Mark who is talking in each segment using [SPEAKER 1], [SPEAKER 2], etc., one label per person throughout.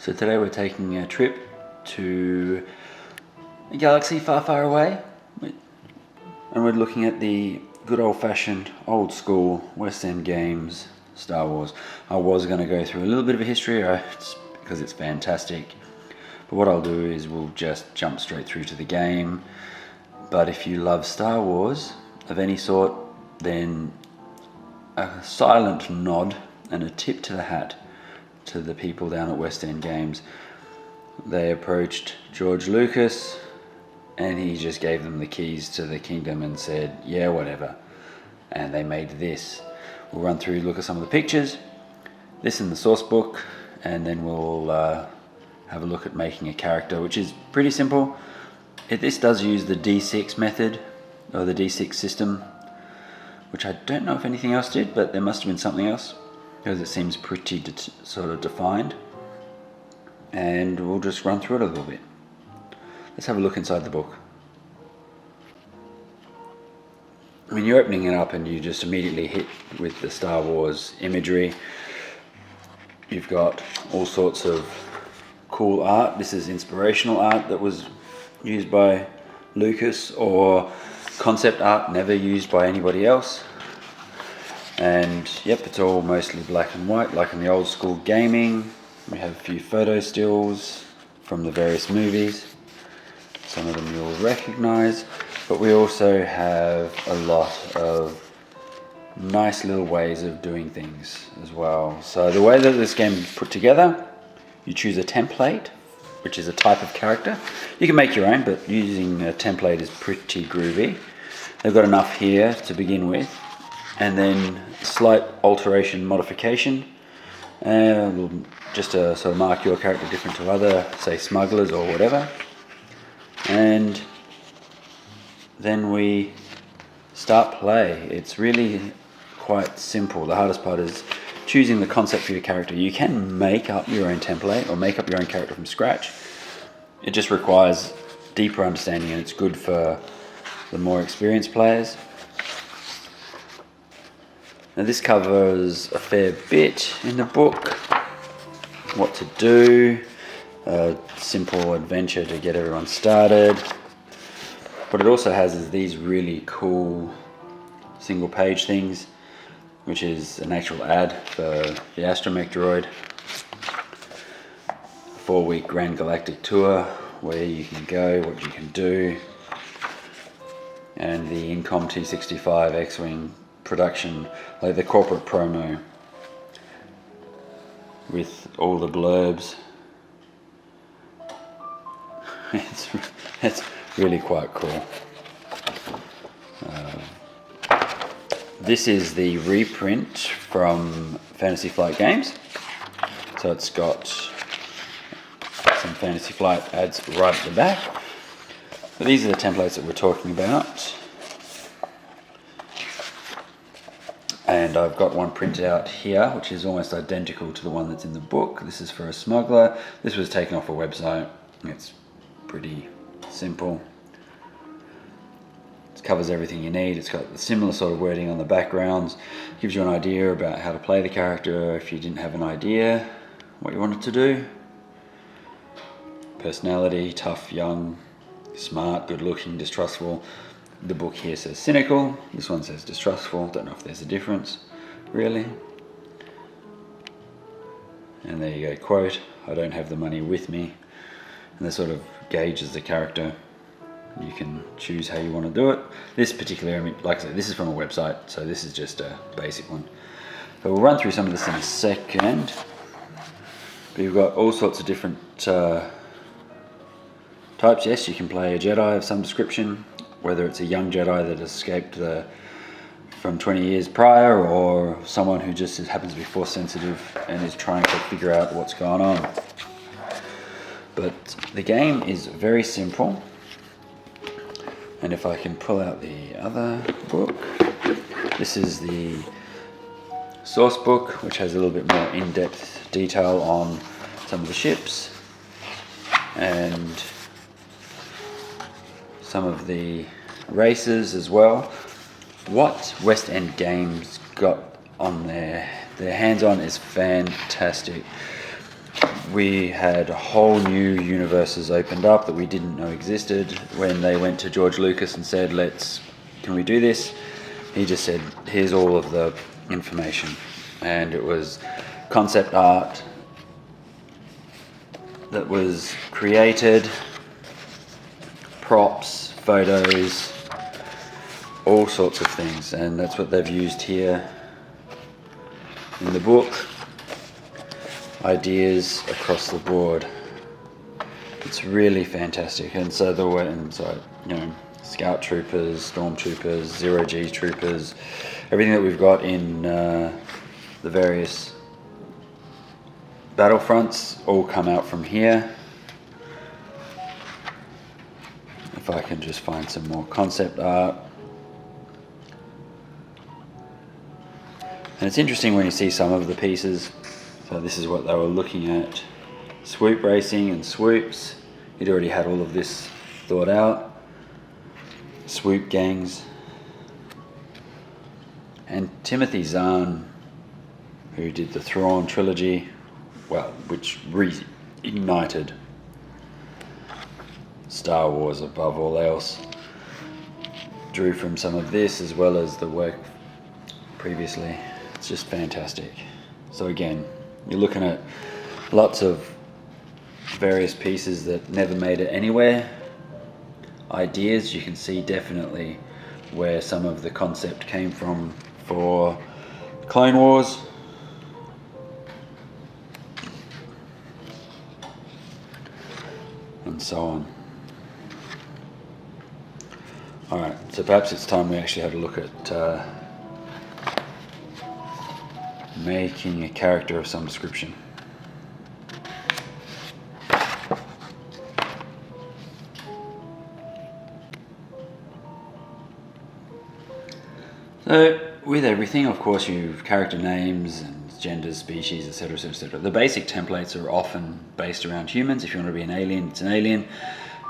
[SPEAKER 1] So today we're taking a trip to a galaxy far, far away, and we're looking at the good old-fashioned, old-school West End games, Star Wars. I was going to go through a little bit of a history because it's fantastic, but what I'll do is we'll just jump straight through to the game. But if you love Star Wars of any sort, then a silent nod and a tip to the hat to the people down at West End Games. They approached George Lucas and he just gave them the keys to the kingdom and said, yeah, whatever. And they made this. We'll run through, look at some of the pictures, this in the source book, and then we'll have a look at making a character, which is pretty simple. This does use the D6 method, or the D6 system, which I don't know if anything else did, but there must have been something else, because it seems pretty sort of defined. And we'll just run through it a little bit. Let's have a look inside the book. When you're opening it up and you just immediately hit with the Star Wars imagery, you've got all sorts of cool art. This is inspirational art that was used by Lucas, or concept art never used by anybody else. And yep, it's all mostly black and white, like in the old school gaming. We have a few photo stills from the various movies. Some of them you'll recognize, but we also have a lot of nice little ways of doing things as well. So the way that this game is put together, you choose a template, which is a type of character. You can make your own, but using a template is pretty groovy. They've got enough here to begin with, and then slight alteration, modification, just to sort of mark your character different to other, say, smugglers or whatever. And then we start play. It's really quite simple. The hardest part is choosing the concept for your character. You can make up your own template or make up your own character from scratch. It just requires deeper understanding, and it's good for the more experienced players. Now this covers a fair bit in the book. What to do, a simple adventure to get everyone started. What it also has is these really cool single page things, which is an actual ad for the Astromech droid. 4-week Grand Galactic Tour, where you can go, what you can do, and the Incom T65 X-Wing production, like the corporate promo with all the blurbs. It's really quite cool. This is the reprint from Fantasy Flight Games. So it's got some Fantasy Flight ads right at the back. But these are the templates that we're talking about. And I've got one printed out here, which is almost identical to the one that's in the book. This is for a smuggler. This was taken off a website. It's pretty simple. It covers everything you need. It's got a similar sort of wording on the backgrounds. Gives you an idea about how to play the character if you didn't have an idea what you wanted to do. Personality, tough, young, smart, good looking, distrustful. The book here says cynical, this one says distrustful. Don't know if there's a difference, really. And there you go, quote, I don't have the money with me. And that sort of gauges the character. You can choose how you want to do it. This particular image, like I said, this is from a website, so this is just a basic one. So we'll run through some of this in a second. But you've got all sorts of different types. Yes, you can play a Jedi of some description, whether it's a young Jedi that escaped from 20 years prior, or someone who just happens to be force sensitive and is trying to figure out what's going on. But the game is very simple. And if I can pull out the other book, this is the source book, which has a little bit more in-depth detail on some of the ships and some of the races as well. What West End Games got on their hands on is fantastic. we had whole new universes opened up that we didn't know existed. When they went to George Lucas and said, can we do this? He just said, here's all of the information. And it was concept art that was created, props, photos, all sorts of things. And that's what they've used here in the book. Ideas across the board. It's really fantastic. And so Scout Troopers, Stormtroopers, Zero-G Troopers, everything that we've got in the various battlefronts all come out from here. If I can just find some more concept art. And it's interesting when you see some of the pieces. So this is what they were looking at. Swoop racing and swoops. He'd already had all of this thought out. Swoop gangs. And Timothy Zahn, who did the Thrawn trilogy, which reignited Star Wars above all else, drew from some of this as well as the work previously. It's just fantastic. So again, you're looking at lots of various pieces that never made it anywhere. Ideas, you can see definitely where some of the concept came from for Clone Wars. And so on. Alright, so perhaps it's time we actually have a look at making a character of some description. So with everything, of course, you've character names and genders, species, etc, etc, etc. The basic templates are often based around humans. If you want to be an alien, it's an alien.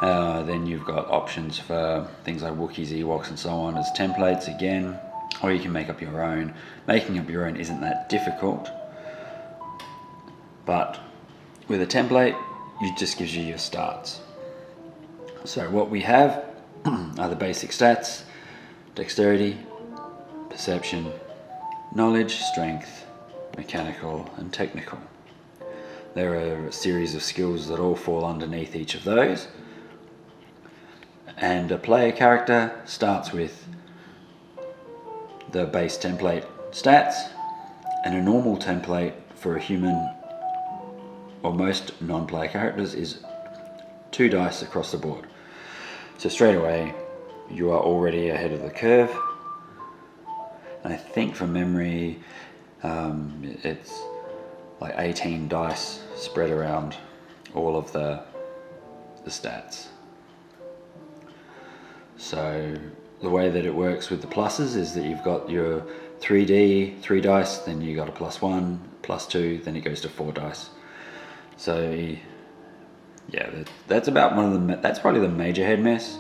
[SPEAKER 1] Then you've got options for things like Wookiees, Ewoks and so on as templates again, or you can make up your own. Making up your own isn't that difficult, but with a template, it just gives you your starts. So what we have are the basic stats: dexterity, perception, knowledge, strength, mechanical and technical. There are a series of skills that all fall underneath each of those. And a player character starts with the base template stats, and a normal template for a human or most non-player characters is 2 dice across the board. So straight away you are already ahead of the curve. I think from memory it's like 18 dice spread around all of the stats. So the way that it works with the pluses is that you've got your 3D, 3 dice, then you got a +1, +2, then it goes to 4 dice. So yeah, that's about that's probably the major head mess.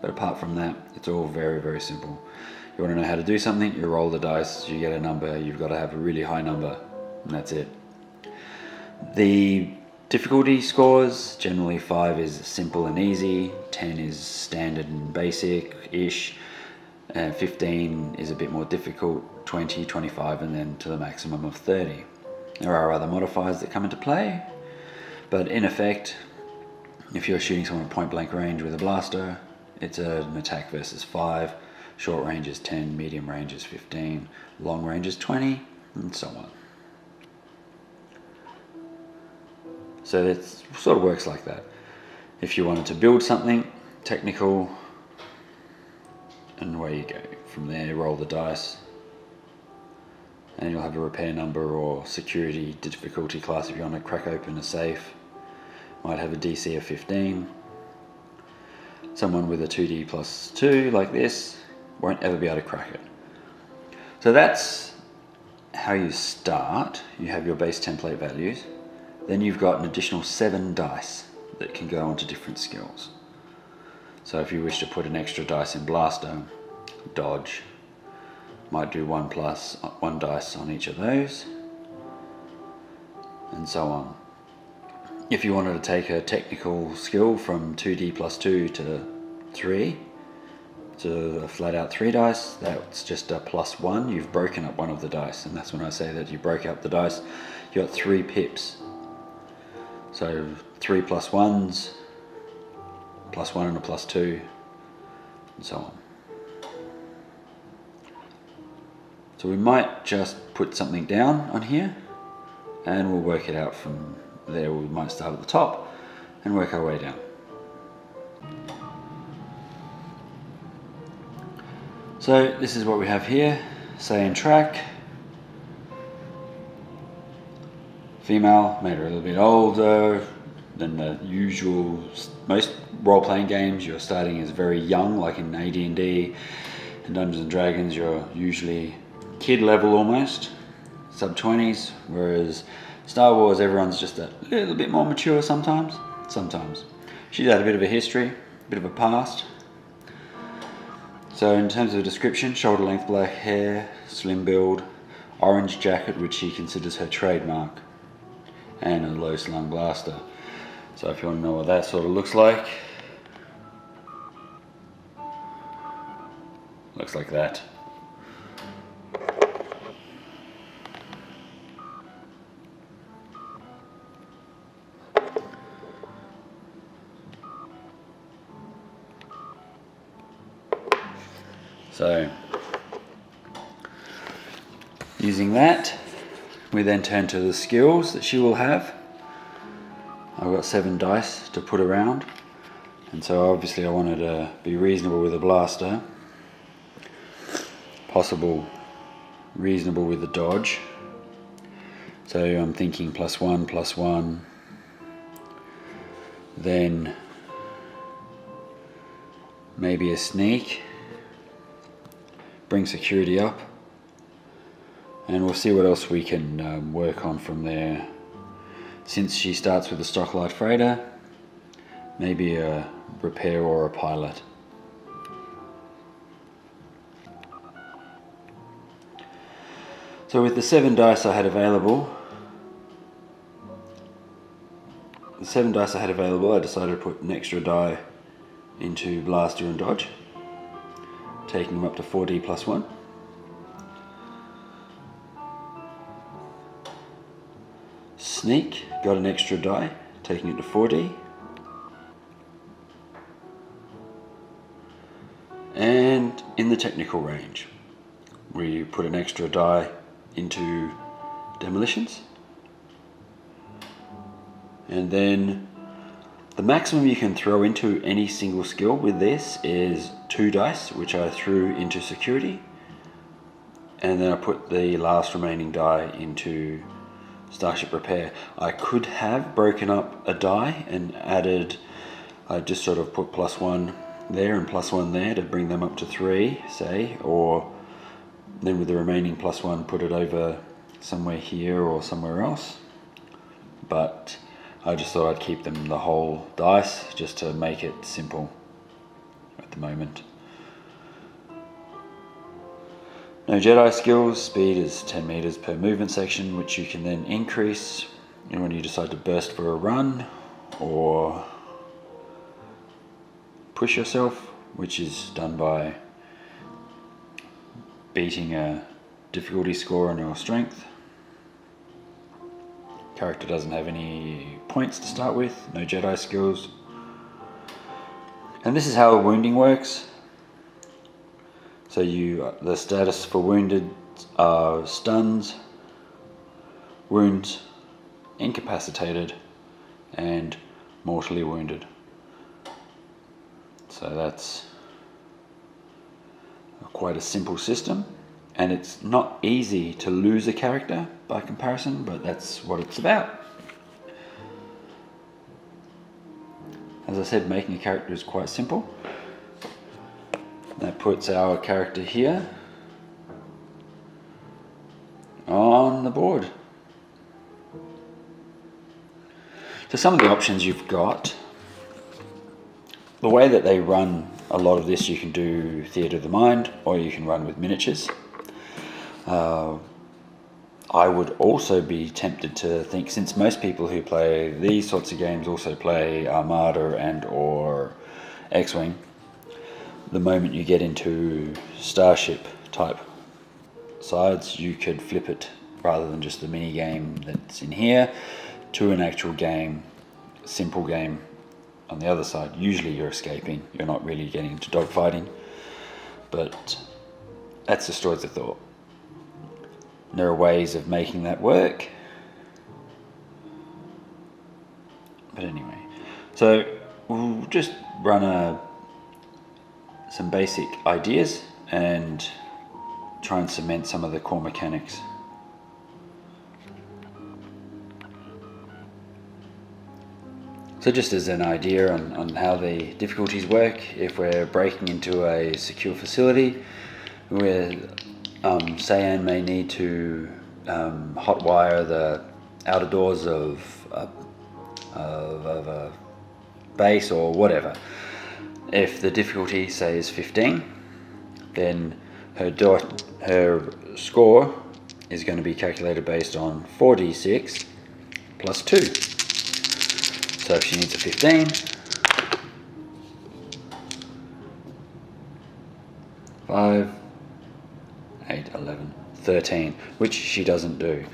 [SPEAKER 1] But apart from that, it's all very, very simple. You want to know how to do something, you roll the dice, you get a number, you've got to have a really high number, and that's it. The difficulty scores, generally 5 is simple and easy, 10 is standard and basic-ish, 15 is a bit more difficult, 20, 25, and then to the maximum of 30. There are other modifiers that come into play, but in effect, if you're shooting someone at point blank range with a blaster, it's an attack versus 5, short range is 10, medium range is 15, long range is 20, and so on. So it sort of works like that. If you wanted to build something technical, and away you go. From there, roll the dice, and you'll have a repair number or security difficulty class if you want to crack open a safe. Might have a DC of 15. Someone with a 2D plus 2 like this won't ever be able to crack it. So that's how you start. You have your base template values. Then you've got an additional 7 dice that can go onto different skills. So if you wish to put an extra dice in blaster, dodge, might do 1 dice on each of those, and so on. if you wanted to take a technical skill from 2D plus 2 to 3, to a flat out 3 dice, that's just a +1. You've broken up one of the dice, and that's when I say that you broke up the dice. You got 3 pips. So 3 +1s, +1 and a +2, and so on. So we might just put something down on here, and we'll work it out from there. We might start at the top and work our way down. So this is what we have here. Say in track, female, made her a little bit older than the usual. Most role-playing games you're starting as very young, like in AD&D and Dungeons and Dragons you're usually kid level almost, sub-20s, whereas Star Wars everyone's just a little bit more mature sometimes. She's had a bit of a history, a bit of a past. So in terms of a description, shoulder length black hair, slim build, orange jacket which she considers her trademark, and a low slung blaster. So if you want to know what that sort of looks like that. So, using that, we then turn to the skills that she will have. I've got 7 dice to put around, and so obviously I wanted to be reasonable with the blaster, reasonable with the dodge. So I'm thinking +1, then maybe a sneak. Bring security up, and we'll see what else we can work on from there. Since she starts with a stock light freighter, maybe a repair or a pilot. So with the 7 dice I had available, I decided to put an extra die into blaster and dodge, taking them up to 4D plus 1. Sneak, got an extra die, taking it to 4D. And in the technical range, we put an extra die into demolitions. And then the maximum you can throw into any single skill with this is 2 dice, which I threw into security, and then I put the last remaining die into Starship Repair. I could have broken up a die and added, I just sort of put +1 there and +1 there to bring them up to 3, say, or then with the remaining +1 put it over somewhere here or somewhere else. But I just thought I'd keep them the whole dice just to make it simple at the moment. No Jedi skills. Speed is 10 meters per movement section, which you can then increase when you decide to burst for a run or push yourself, which is done by beating a difficulty score on your strength. Character doesn't have any points to start with, no Jedi skills. And this is how wounding works. So the status for wounded are stuns, wounds, incapacitated, and mortally wounded. So that's quite a simple system. And it's not easy to lose a character by comparison, but that's what it's about. As I said, making a character is quite simple. That puts our character here on the board. So some of the options you've got, the way that they run a lot of this, you can do Theatre of the Mind, or you can run with miniatures. I would also be tempted to think, since most people who play these sorts of games also play Armada and or X-Wing, the moment you get into Starship type sides, you could flip it, rather than just the mini game that's in here, to an actual game, simple game on the other side. Usually you're escaping, you're not really getting into dogfighting, but that's just always a thought. There are ways of making that work, but anyway, so we'll just run some basic ideas and try and cement some of the core mechanics. So just as an idea on how the difficulties work, if we're breaking into a secure facility where Sayan may need to hotwire the outer doors of a base or whatever. If the difficulty, say, is 15, then her score is going to be calculated based on 4d6 plus 2. So if she needs a 15, 5, 8, 11, 13, which she doesn't do.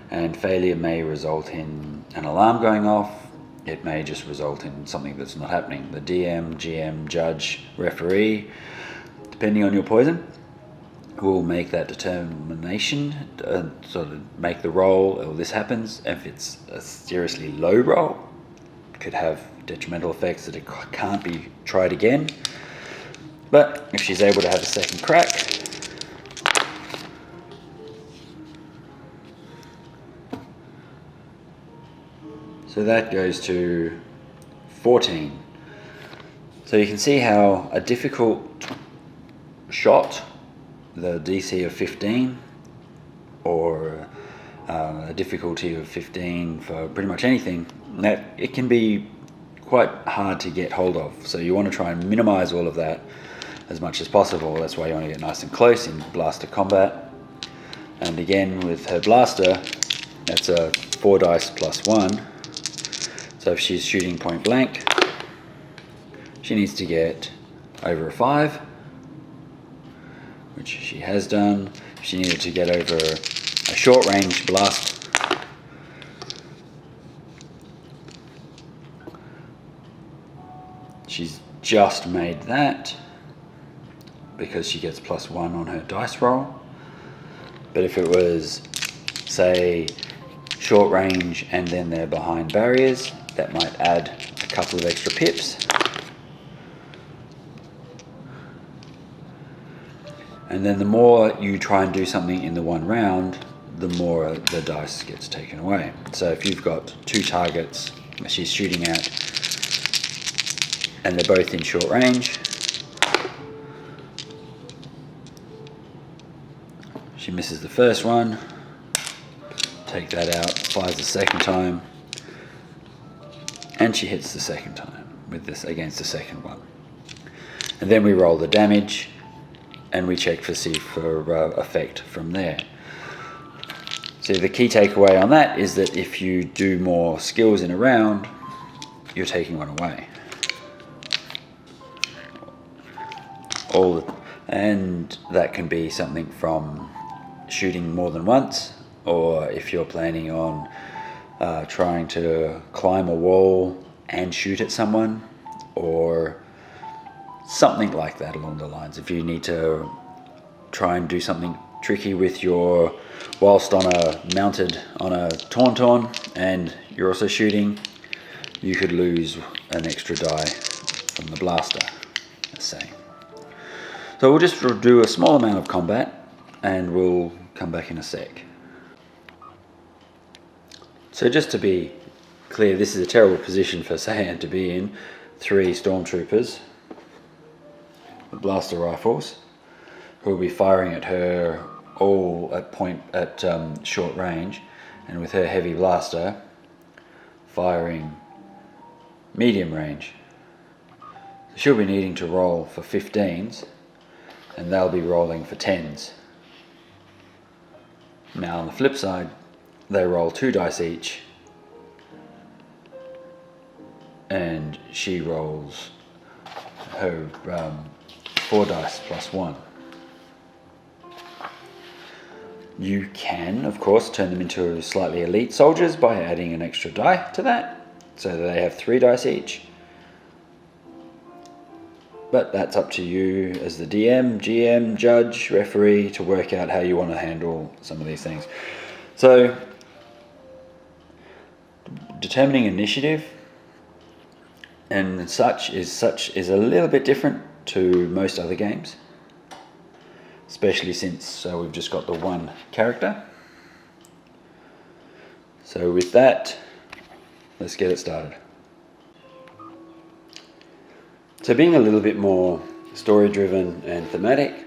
[SPEAKER 1] And failure may result in an alarm going off. It may just result in something that's not happening. The DM, GM, judge, referee, depending on your poison, will make that determination, sort of make the roll, or this happens. If it's a seriously low roll, it could have detrimental effects that it can't be tried again. But if she's able to have a second crack, so that goes to 14. So you can see how a difficult shot, the DC of 15, or a difficulty of 15 for pretty much anything, that it can be quite hard to get hold of. So you want to try and minimize all of that as much as possible. That's why you want to get nice and close in blaster combat. And again, with her blaster, that's a 4 dice plus 1. So if she's shooting point blank, she needs to get over a 5, which she has done. If she needed to get over a short range blast, she's just made that because she gets plus 1 on her dice roll. But if it was, say, short range and then they're behind barriers, that might add a couple of extra pips. And then the more you try and do something in the one round, the more the dice gets taken away. So if you've got 2 targets she's shooting at and they're both in short range, she misses the first one, take that out, fires the second time, and she hits the second time with this against the second one. And then we roll the damage and we check for effect from there. So the key takeaway on that is that if you do more skills in a round, you're taking one away. And that can be something from shooting more than once, or if you're planning on trying to climb a wall and shoot at someone, or something like that along the lines. If you need to try and do something tricky with whilst mounted on a tauntaun and you're also shooting, you could lose an extra die from the blaster, let's say. So we'll just do a small amount of combat and we'll come back in a sec. So just to be clear, this is a terrible position for Sayan to be in. 3 stormtroopers with blaster rifles who will be firing at her all at short range, and with her heavy blaster firing medium range. So she'll be needing to roll for 15s and they'll be rolling for 10s. Now on the flip side, they roll 2 dice each, and she rolls her 4 dice plus 1. You can, of course, turn them into slightly elite soldiers by adding an extra die to that, so that they have 3 dice each. But that's up to you as the DM, GM, judge, referee to work out how you want to handle some of these things. So, determining initiative and such is a little bit different to most other games, especially since we've just got the one character. So with that, let's get it started. So being a little bit more story driven and thematic,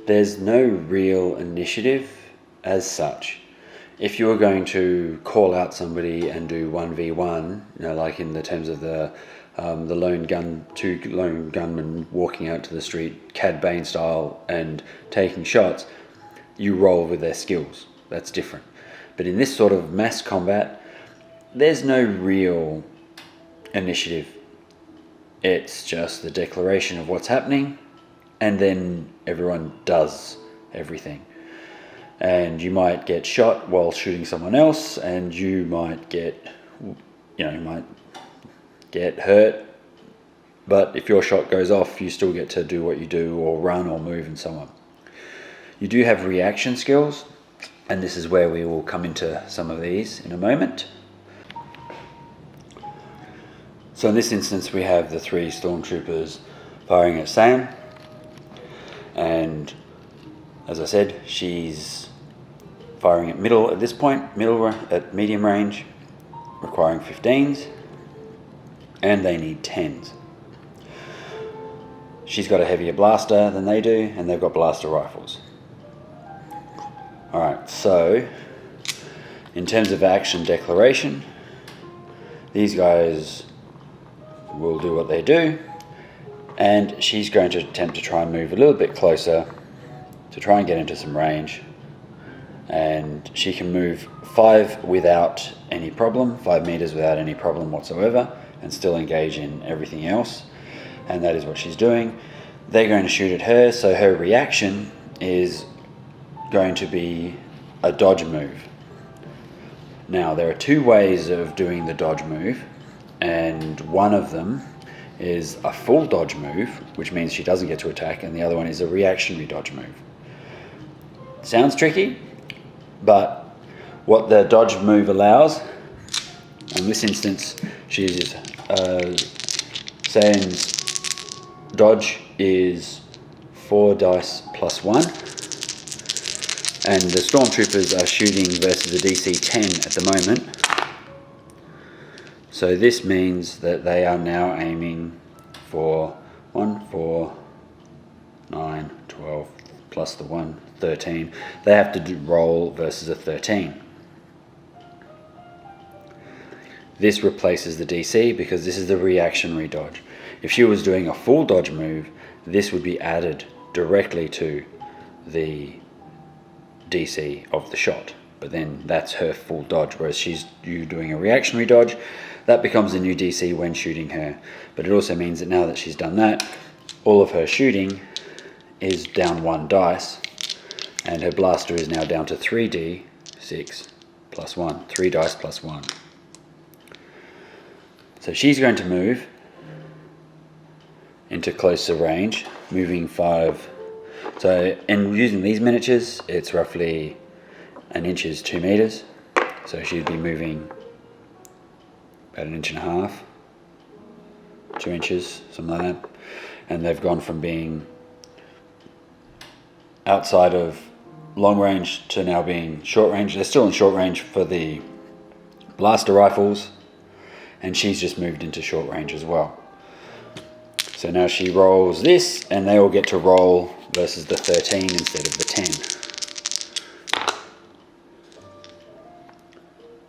[SPEAKER 1] there's no real initiative as such. If you're going to call out somebody and do 1v1, like in the terms of the two lone gunmen walking out to the street, Cad Bane style, and taking shots, you roll with their skills. That's different. But in this sort of mass combat, there's no real initiative. It's just the declaration of what's happening, and then everyone does everything. And you might get shot while shooting someone else, and you might get hurt. But if your shot goes off, you still get to do what you do, or run, or move, and so on. You do have reaction skills, and this is where we will come into some of these in a moment. So in this instance, we have the 3 stormtroopers firing at Sam, and as I said, she's firing at middle at this point, at medium range, requiring 15s, and they need 10s. She's got a heavier blaster than they do, and they've got blaster rifles. Alright, so in terms of action declaration, these guys will do what they do, and she's going to attempt to try and move a little bit closer to try and get into some range, and she can move 5 without any problem, 5 meters without any problem whatsoever, and still engage in everything else, and that is what she's doing. They're going to shoot at her, so her reaction is going to be a dodge move. Now there are 2 ways of doing the dodge move, and one of them is a full dodge move, which means she doesn't get to attack, and the other one is a reactionary dodge move. Sounds tricky, but what the dodge move allows, in this instance, she's Sam's dodge is 4 dice plus 1, and the stormtroopers are shooting versus a DC 10 at the moment. So this means that they are now aiming for 1, 4, 9, 12, plus the 1, 13. They have to roll versus a 13. This replaces the DC because this is the reactionary dodge. If she was doing a full dodge move, this would be added directly to the DC of the shot. But then that's her full dodge, whereas you doing a reactionary dodge, that becomes a new DC when shooting her. But it also means that now that she's done that, all of her shooting is down 1 dice, and her blaster is now down to 3d6 plus 1, 3 dice plus 1. So she's going to move into closer range, moving 5. So, and using these miniatures, it's roughly an inch is 2 meters. So she'd be moving about 1.5 inches, 2 inches, something like that. And they've gone from being outside of long range to now being short range. They're still in short range for the blaster rifles, and she's just moved into short range as well. So now she rolls this, and they all get to roll versus the 13 instead of the 10.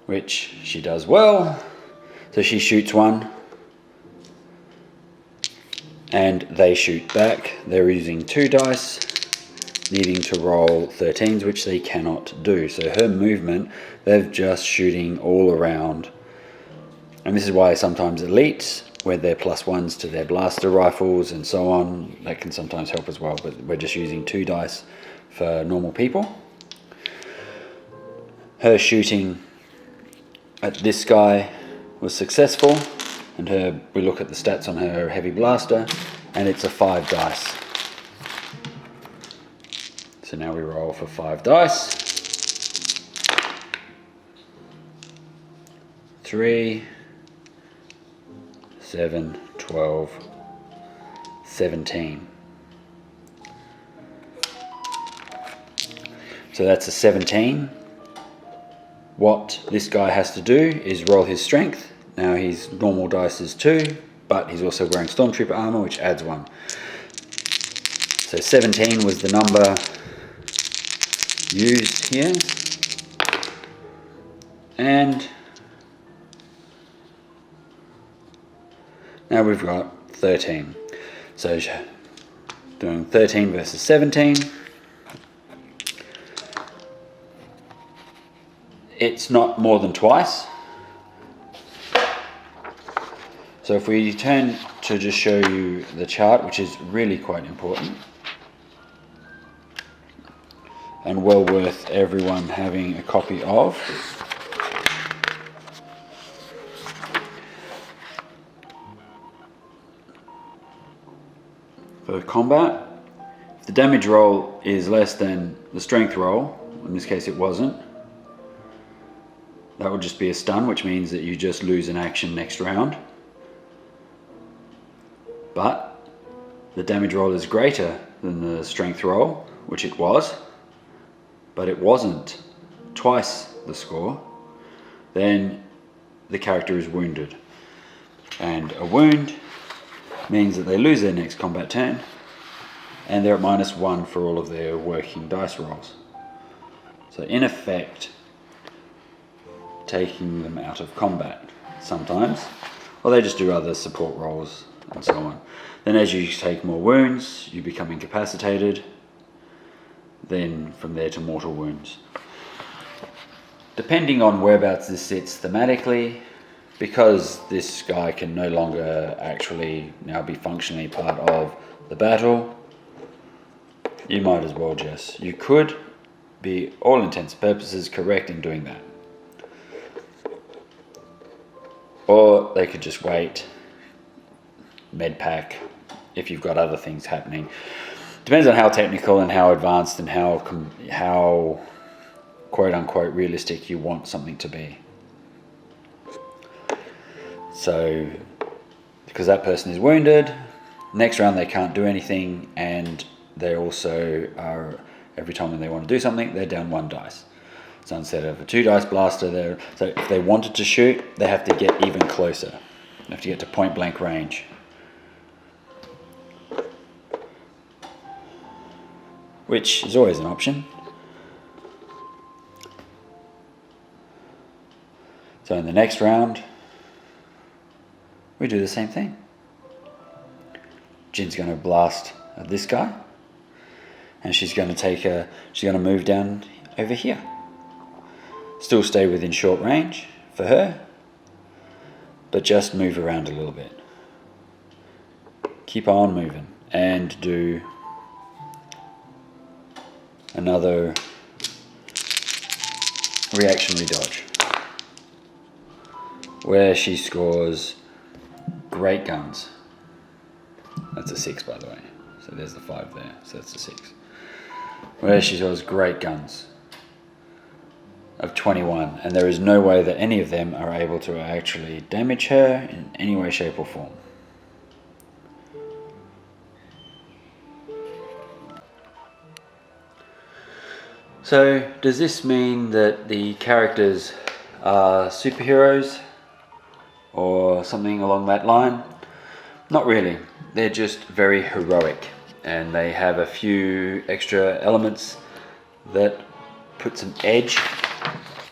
[SPEAKER 1] Which she does well. So she shoots 1, and they shoot back. They're using 2 dice, needing to roll 13s, which they cannot do. So her movement, they're just shooting all around. And this is why sometimes elites, where they're +1s to their blaster rifles and so on, that can sometimes help as well, but we're just using 2 dice for normal people. Her shooting at this guy was successful, and we look at the stats on her heavy blaster, and it's a 5 dice. So now we roll for 5 dice. 3, 7, 12, 17. So that's a 17. What this guy has to do is roll his strength. Now his normal dice is 2, but he's also wearing Stormtrooper armor, which adds 1. So 17 was the number used here. And now we've got 13. So doing 13 versus 17. It's not more than twice. So if we turn to just show you the chart, which is really quite important and well worth everyone having a copy of. For combat, if the damage roll is less than the strength roll, in this case it wasn't, that would just be a stun, which means that you just lose an action next round. But the damage roll is greater than the strength roll, which it was, but it wasn't twice the score, then the character is wounded. And a wound means that they lose their next combat turn, and they're at -1 for all of their working dice rolls. So in effect, taking them out of combat sometimes, or they just do other support rolls and so on. Then as you take more wounds, you become incapacitated, then from there to mortal wounds. Depending on whereabouts this sits thematically, because this guy can no longer actually now be functionally part of the battle, you might as well just, you could be all intents and purposes correct in doing that. Or they could just wait, med pack, if you've got other things happening. Depends on how technical and how advanced and how quote unquote realistic you want something to be. So, because that person is wounded, next round they can't do anything, and they also are, every time when they want to do something, they're down 1 dice. So instead of a 2 dice blaster, so if they wanted to shoot, they have to get even closer. They have to get to point blank range. Which is always an option. So in the next round, we do the same thing. Jin's going to blast at this guy, and she's going to move down over here. Still stay within short range for her, but just move around a little bit. Keep on moving and do another reactionary dodge, where she scores great guns. That's a 6, by the way. So there's the 5 there. So that's a 6. Where she scores great guns of 21, and there is no way that any of them are able to actually damage her in any way, shape, or form. So, does this mean that the characters are superheroes or something along that line? Not really. They're just very heroic, and they have a few extra elements that put some edge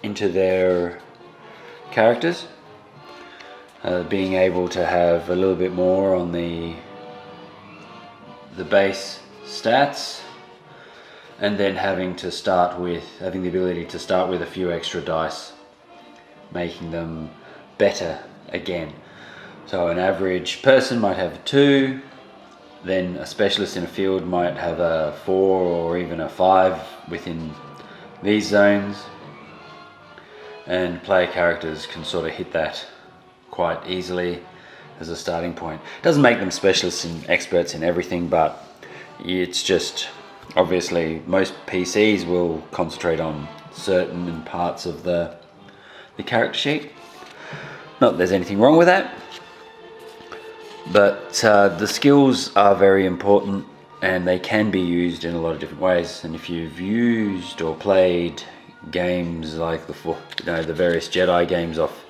[SPEAKER 1] into their characters. Being able to have a little bit more on the base stats, and then having the ability to start with a few extra dice, making them better again. So an average person might have 2, then a specialist in a field might have a 4 or even a 5 within these zones, and player characters can sort of hit that quite easily as a starting point. Doesn't make them specialists and experts in everything, but it's just, obviously most PCs will concentrate on certain parts of the character sheet. Not that there's anything wrong with that, but the skills are very important, and they can be used in a lot of different ways. And if you've used or played games like the various Jedi games off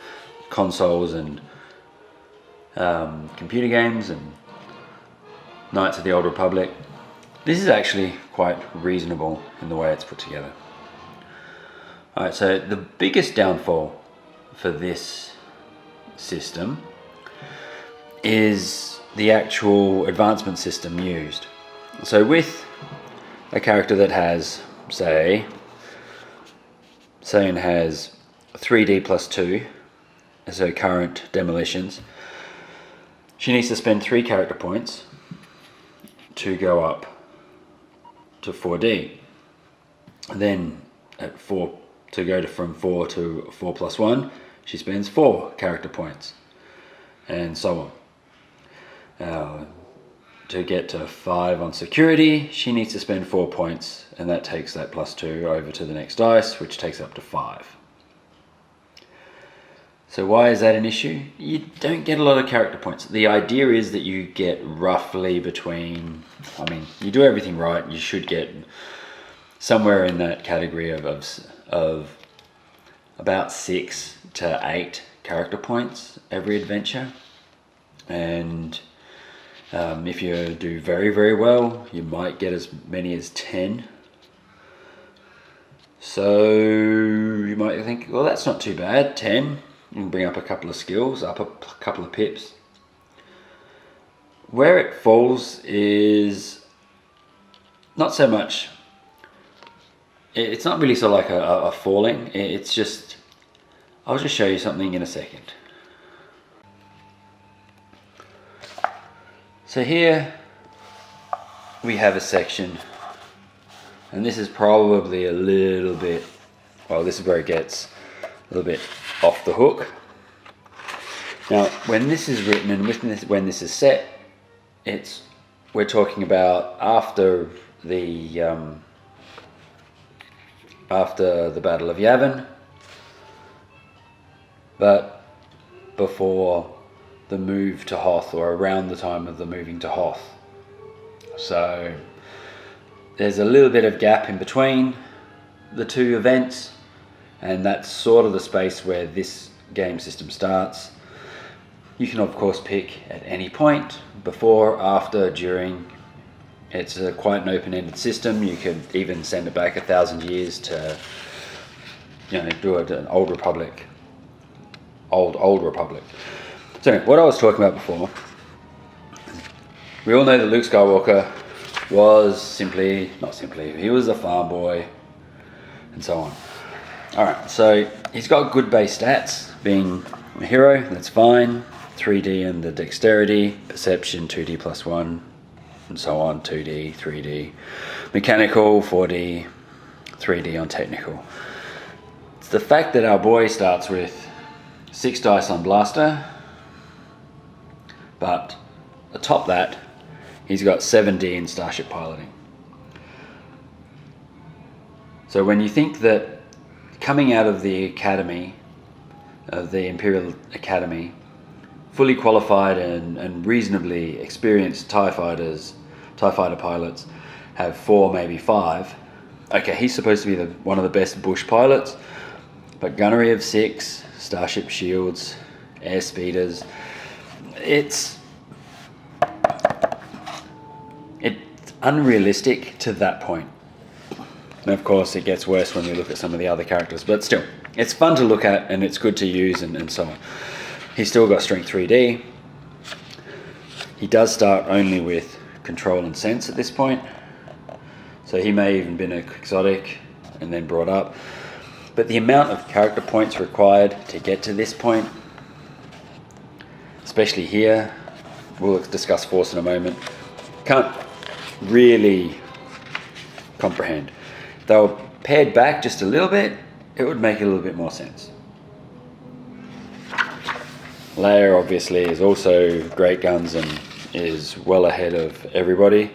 [SPEAKER 1] consoles and computer games and Knights of the Old Republic, this is actually quite reasonable in the way it's put together. Alright, so the biggest downfall for this system is the actual advancement system used. So with a character that has, say it has 3D plus 2, so current demolitions, she needs to spend 3 character points to go up to 4D. Then at 4, to go from 4 to 4 plus 1, she spends 4 character points, and so on. To get to 5 on security, she needs to spend 4 points, and that takes that plus 2 over to the next dice, which takes up to 5. So why is that an issue? You don't get a lot of character points. The idea is that you get roughly between, you do everything right, you should get somewhere in that category of about 6 to 8 character points every adventure. And if you do very, very well, you might get as many as 10. So you might think, well, that's not too bad, 10. You can bring up a couple of skills, up a couple of pips. Where it falls is not so much, it's not really sort of like a falling, it's just, I'll just show you something in a second. So here we have a section, and this is probably a little bit, well, this is where it gets a little bit off the hook. Now, when this is written and when this is set, we're talking about after the Battle of Yavin, but before the move to Hoth, or around the time of the moving to Hoth. So there's a little bit of gap in between the two events, and that's sort of the space where this game system starts. You can of course pick at any point, before, after, during. It's quite an open-ended system. You could even send it back 1,000 years to, do an Old Republic. So what I was talking about before, we all know that Luke Skywalker was he was a farm boy, and so on. Alright, so he's got good base stats, being a hero, that's fine. 3D and the dexterity, perception 2D plus 1, and so on, 2D, 3D. Mechanical, 4D, 3D on technical. It's the fact that our boy starts with 6 dice on blaster, but atop that, he's got 7D in starship piloting. So when you think that coming out of the academy, of the Imperial Academy, fully qualified and reasonably experienced TIE fighter pilots have 4, maybe 5. Okay, he's supposed to be one of the best bush pilots, but gunnery of 6, starship shields, air speeders, it's unrealistic to that point. And of course it gets worse when we look at some of the other characters, but still, it's fun to look at and it's good to use and so on. He's still got strength 3D. He does start only with control and sense at this point. So he may have even been a quixotic and then brought up. But the amount of character points required to get to this point, especially here, we'll discuss Force in a moment, can't really comprehend. If they were pared back just a little bit, it would make a little bit more sense. Leia obviously is also great guns and is well ahead of everybody,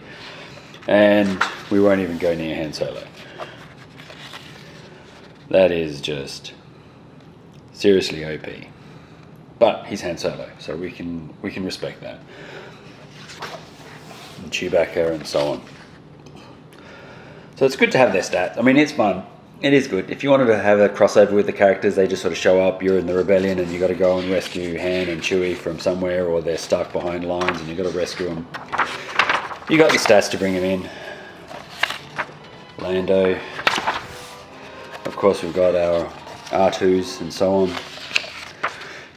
[SPEAKER 1] and we won't even go near Han Solo. That is just seriously OP. But he's Han Solo, so we can respect that. And Chewbacca and so on. So it's good to have their stats. I mean, it's fun. It is good. If you wanted to have a crossover with the characters, they just sort of show up, you're in the rebellion and you got to go and rescue Han and Chewie from somewhere, or they're stuck behind lines and you got to rescue them. You got your stats to bring them in. Lando. Of course, we've got our R2s and so on.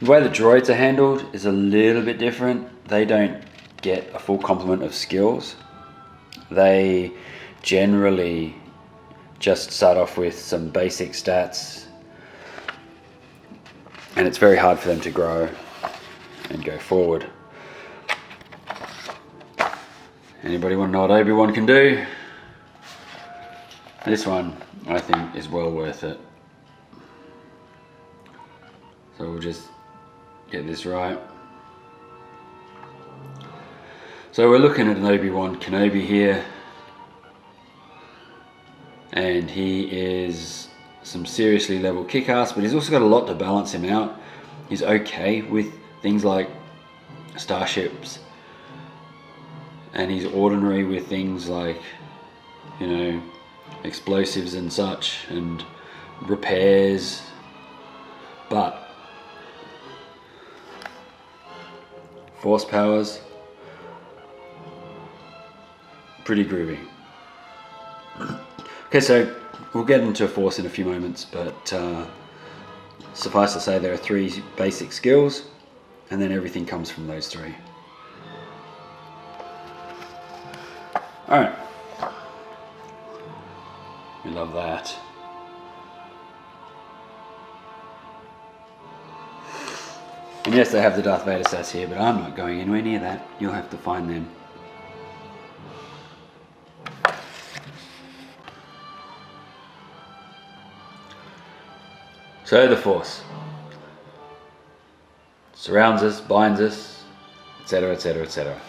[SPEAKER 1] The way the droids are handled is a little bit different. They don't get a full complement of skills. They generally just start off with some basic stats, and it's very hard for them to grow and go forward. Anybody want to know what Obi-Wan can do? This one, I think, is well worth it. So we'll just get this right. So we're looking at an Obi-Wan Kenobi here. And he is some seriously level kick-ass, but he's also got a lot to balance him out. He's okay with things like starships, and he's ordinary with things like, you know, explosives and such, and repairs. But Force powers, pretty groovy. Okay, so we'll get into Force in a few moments, but suffice to say there are 3 basic skills, and then everything comes from those 3. Alright. We love that. And yes, they have the Darth Vader stats here, but I'm not going anywhere near that. You'll have to find them. So the Force surrounds us, binds us, etc, etc, etc.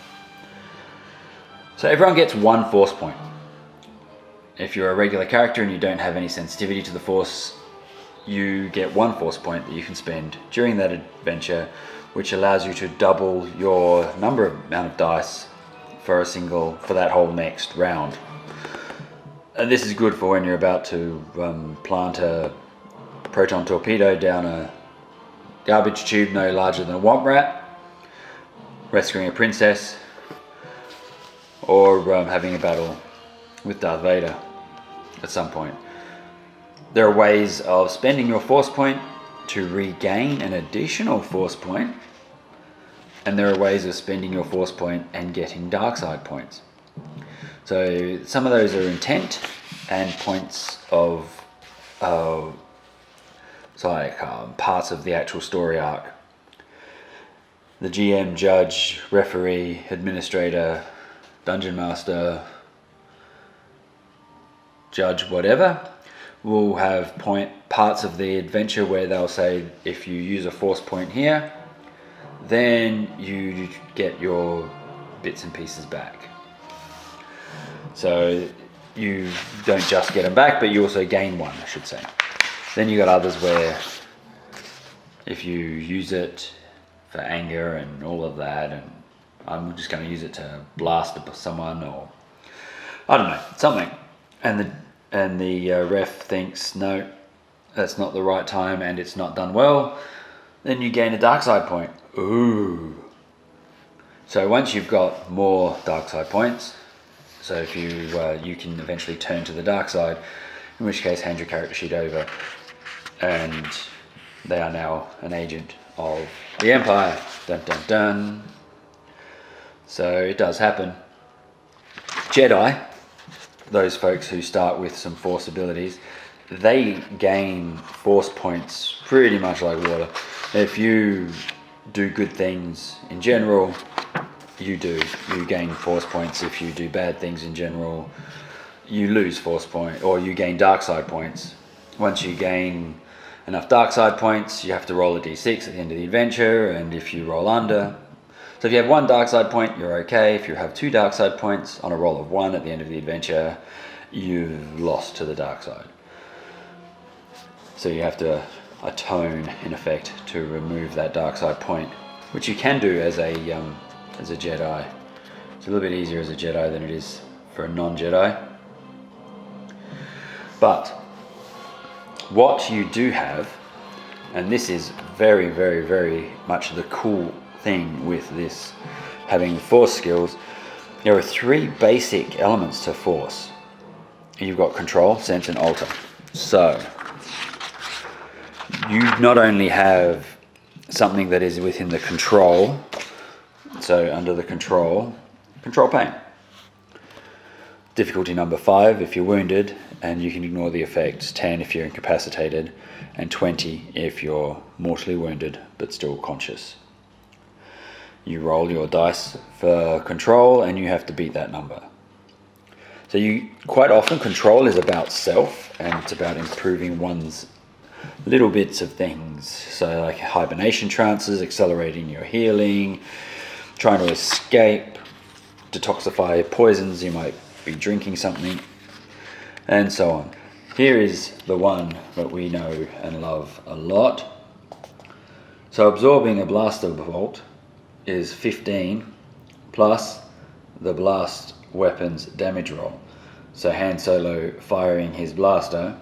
[SPEAKER 1] So everyone gets 1 Force point. If you're a regular character and you don't have any sensitivity to the Force, you get 1 Force point that you can spend during that adventure, which allows you to double your amount of dice for that whole next round. And this is good for when you're about to plant a proton torpedo down a garbage tube no larger than a womp rat, rescuing a princess, or having a battle with Darth Vader at some point. There are ways of spending your Force point to regain an additional Force point, and there are ways of spending your Force point and getting dark side points. So some of those are intent and points of parts of the actual story arc. The GM, judge, referee, administrator, dungeon master, judge, whatever, will have parts of the adventure where they'll say, if you use a Force point here, then you get your bits and pieces back. So you don't just get them back, but you also gain 1, I should say. Then you got others where if you use it for anger and all of that, and I'm just going to use it to blast someone, or I don't know, something, and the ref thinks, no, that's not the right time and it's not done well, then you gain a dark side point. Ooh. So once you've got more dark side points, so if you can eventually turn to the dark side, in which case hand your character sheet over, and they are now an agent of the Empire. Dun dun dun. So it does happen. Jedi those folks who start with some Force abilities, they gain Force points pretty much like water. If you do good things in general, you gain Force points. If you do bad things in general, you lose Force point, or you gain dark side points. Once you gain enough dark side points, you have to roll a d6 at the end of the adventure, and if you roll under, so if you have 1 dark side point, you're okay. If you have 2 dark side points on a roll of 1 at the end of the adventure, you've lost to the dark side. So you have to atone, in effect, to remove that dark side point, which you can do as a Jedi. It's a little bit easier as a Jedi than it is for a non-Jedi. But what you do have, and this is very, very, very much the cool thing with this, having Force skills, there are 3 basic elements to Force. You've got control, sense, and alter. So you not only have something that is within the control, so under the control pain. Difficulty number 5 if you're wounded, and you can ignore the effects. 10 if you're incapacitated, and 20 if you're mortally wounded but still conscious. You roll your dice for control, and you have to beat that number. So quite often control is about self, and it's about improving one's little bits of things. So like hibernation trances, accelerating your healing, trying to escape, detoxify poisons, you might be drinking something, and so on. Here is the one that we know and love a lot. So absorbing a blaster bolt is 15 plus the blast weapon's damage roll. So Han Solo firing his blaster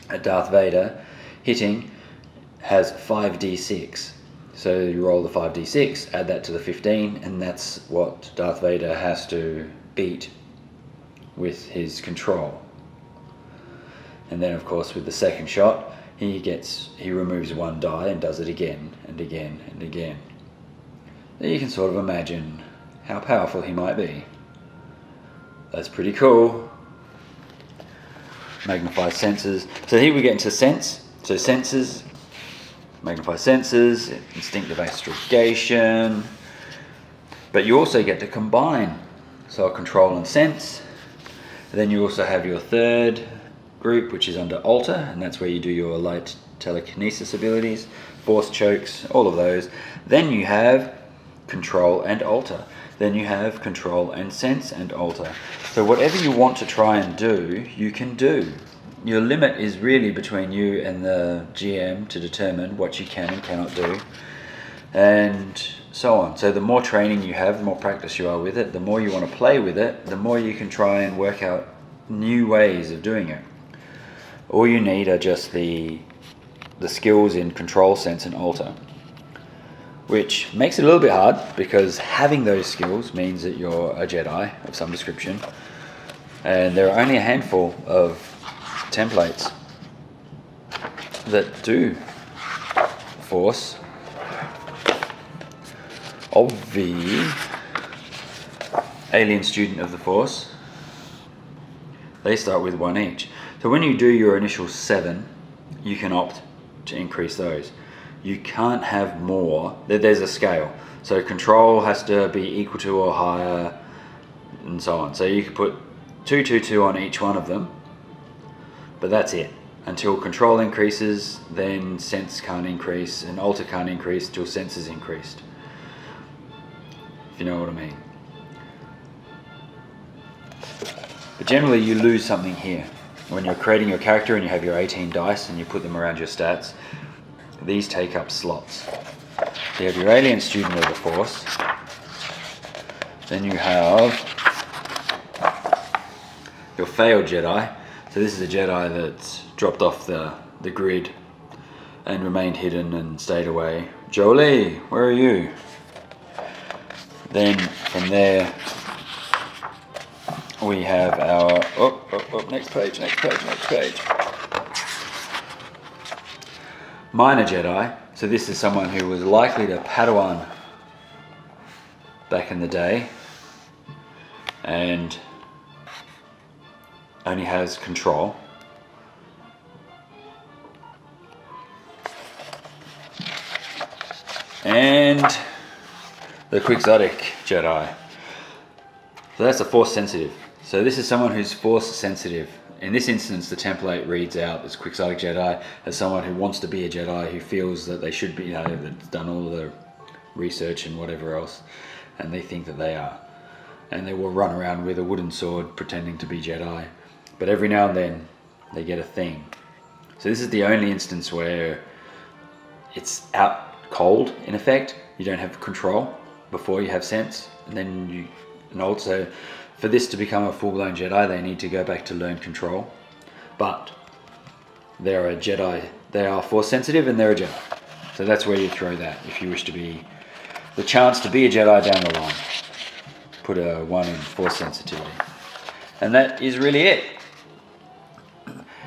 [SPEAKER 1] at Darth Vader, hitting, has 5d6. So you roll the 5d6, add that to the 15, and that's what Darth Vader has to beat with his control. And then of course with the second shot, he removes 1 die and does it again and again and again. Now you can sort of imagine how powerful he might be. That's pretty cool. Magnify senses. So here we get into sense. So senses, magnify senses, instinctive astrogation. But you also get to combine. So control and sense. And then you also have your third group, which is under alter, and that's where you do your light telekinesis abilities, force chokes, all of those. Then you have control and alter. Then you have control and sense and alter. So whatever you want to try and do, you can do. Your limit is really between you and the GM to determine what you can and cannot do, and so on. So the more training you have, the more practice you are with it, the more you want to play with it, the more you can try and work out new ways of doing it. All you need are just the skills in control, sense, and alter, which makes it a little bit hard because having those skills means that you're a Jedi of some description, and there are only a handful of templates that do Force. Of the alien student of the Force, they start with 1 each. So when you do your initial 7, you can opt to increase those. You can't have more. There's a scale. So control has to be equal to or higher, and so on. So you could put 2, 2, 2 on each one of them, but that's it. Until control increases, then sense can't increase, and alter can't increase until sense is increased. If you know what I mean. But generally you lose something here. When you're creating your character and you have your 18 dice and you put them around your stats, these take up slots. So you have your alien student of the Force, then you have your failed Jedi. So this is a Jedi that's dropped off the grid and remained hidden and stayed away. Jolie, where are you? Then from there we have our, next page. Minor Jedi. So this is someone who was likely to Padawan back in the day and only has control. And the Quixotic Jedi. So that's a Force sensitive. So this is someone who's Force sensitive. In this instance, the template reads out as Quixotic Jedi as someone who wants to be a Jedi, who feels that they should be, you know, that's done all of the research and whatever else, and they think that they are. And they will run around with a wooden sword pretending to be Jedi. But every now and then, they get a thing. So this is the only instance where it's out cold, in effect. You don't have control before you have sense. And also, for this to become a full-blown Jedi, they need to go back to learn control. But they're a Jedi. They are Force sensitive and they're a Jedi. So that's where you throw that if you wish to be the chance to be a Jedi down the line. Put a 1 in Force sensitivity. And that is really it.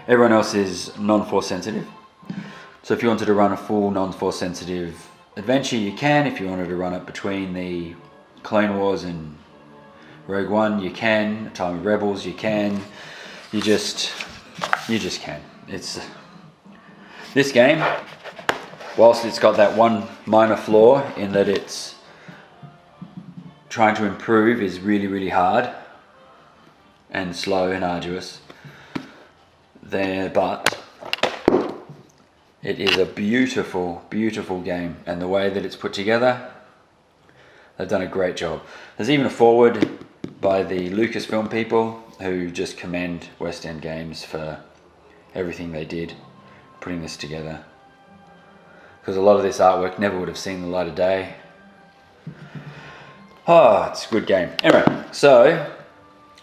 [SPEAKER 1] Everyone else is non-Force sensitive. So if you wanted to run a full non-Force sensitive adventure, you can. If you wanted to run it between the Clone Wars and Rogue One, you can. Time of Rebels, you can. You just can. It's this game, whilst it's got that one minor flaw in that it's trying to improve, is really, really hard and slow and arduous. But it is a beautiful, beautiful game, and the way that it's put together, they've done a great job. There's even a foreword by the Lucasfilm people who just commend West End Games for everything they did putting this together, because a lot of this artwork never would have seen the light of day. Oh, it's a good game. Anyway, so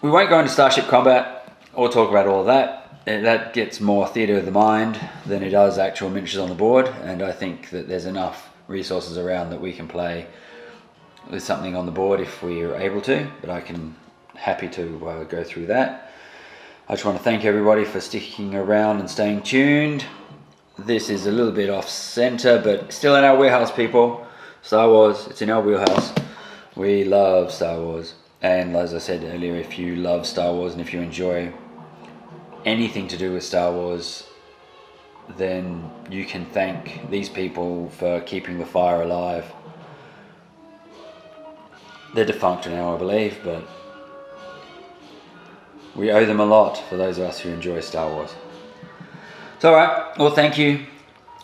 [SPEAKER 1] we won't go into Starship Combat or talk about all of that. That gets more theatre of the mind than it does actual miniatures on the board, and I think that there's enough resources around that we can play with something on the board if we are able to, but I can happy to go through that. I just want to thank everybody for sticking around and staying tuned. This is a little bit off centre, but still in our wheelhouse, people. Star Wars, it's in our wheelhouse. We love Star Wars, and as I said earlier, if you love Star Wars and if you enjoy anything to do with Star Wars, then you can thank these people for keeping the fire alive. They're defunct now, I believe, but we owe them a lot for those of us who enjoy Star Wars. So alright, well thank you.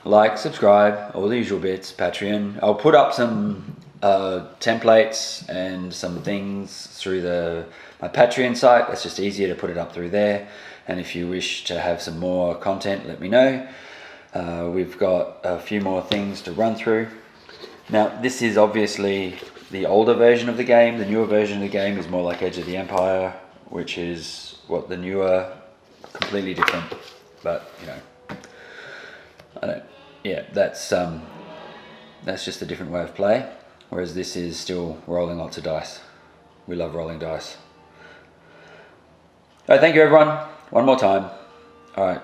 [SPEAKER 1] Like, subscribe, all the usual bits, Patreon. I'll put up some templates and some things through my Patreon site. It's just easier to put it up through there. And if you wish to have some more content, let me know. We've got a few more things to run through. Now, this is obviously the older version of the game. The newer version of the game is more like Edge of the Empire, which is what the newer, completely different. But, you know, that's just a different way of play. Whereas this is still rolling lots of dice. We love rolling dice. All right, thank you everyone. One more time. All right.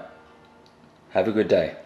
[SPEAKER 1] Have a good day.